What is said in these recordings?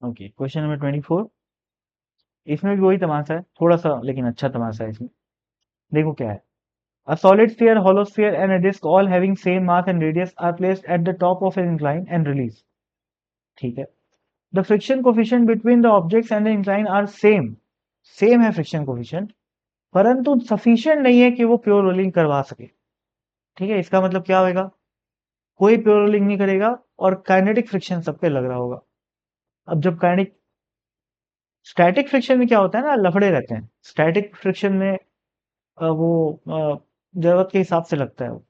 Okay, question number 24। इसमें भी वही तमाशा है, थोड़ा सा लेकिन अच्छा तमाशा है इसमें। देखो क्या है। A solid sphere, hollow sphere, and a disk all having same mass and radius are placed at the top of an incline and release. ठीक है। The friction coefficient between the objects and the incline are same. Same है friction coefficient, परंतु sufficient नहीं है कि वो pure rolling करवा सके। ठीक है, इसका मतलब क्या होगा? कोई प्योर रोलिंग नहीं करेगा और काइनेटिक फ्रिक्शन सब पे लग रहा होगा। अब जब काइनेटिक स्टैटिक फ्रिक्शन में क्या होता है ना, लफड़े रहते हैं। स्टैटिक फ्रिक्शन में वो जरूरत के हिसाब से लगता है वो,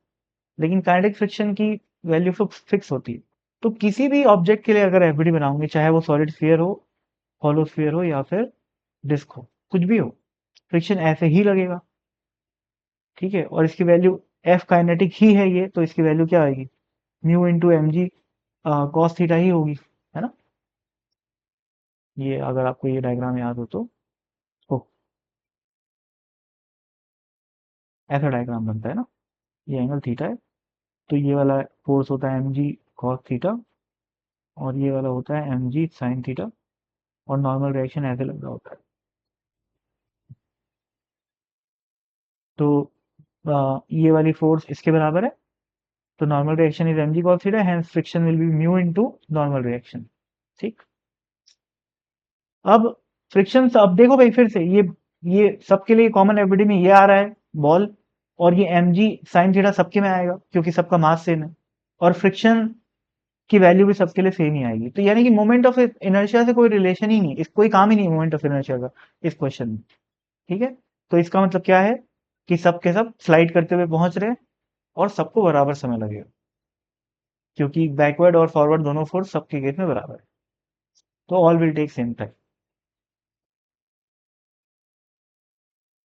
लेकिन काइनेटिक फ्रिक्शन की वैल्यू फिक्स होती है। तो किसी भी ऑब्जेक्ट के लिए अगर एफबीडी बनाऊंगे, चाहे वो सॉलिड स्फीयर हो, हॉलो स्फीयर हो या फिर डिस्क हो, कुछ भी हो, फ्रिक्शन ऐसे ही लगेगा। ठीक है, और इसकी वैल्यू एफ काइनेटिक ही है ये, तो इसकी वैल्यू क्या आएगी? Mu into M G cos theta ही होगी, है ना। ये अगर आपको ये डायग्राम याद हो तो ओ, ऐसा डायग्राम बनता है ना। ये एंगल थीटा है, तो ये वाला फोर्स होता है एम जी कॉस थीटा, और ये वाला होता है एम जी साइन थीटा, और नॉर्मल रिएक्शन ऐसे लग रहा होता है। तो ये वाली फोर्स इसके बराबर है, तो normal reaction is M G cos theta, hence friction will be mu into normal reaction. ठीक। अब फ्रिक्शन, अब देखो भाई फिर से ये सबके लिए कॉमन एवरीडे में ये आ रहा है बॉल, और ये एम जी साइन थीटा सबके में आएगा क्योंकि सबका मास सेम है, और फ्रिक्शन की वैल्यू भी सबके लिए सेम ही आएगी। तो यानी कि मोमेंट ऑफ इनर्शिया से कोई रिलेशन ही नहीं, इस कोई काम ही नहीं मोमेंट ऑफ इनर्शिया का इस क्वेश्चन में। ठीक है, तो इसका मतलब क्या है कि सब के सब स्लाइड करते हुए पहुंच रहे हैं और सबको बराबर समय लगेगा, क्योंकि बैकवर्ड और फॉरवर्ड दोनों फोर्स सबके केस में बराबर है, तो all will take same time.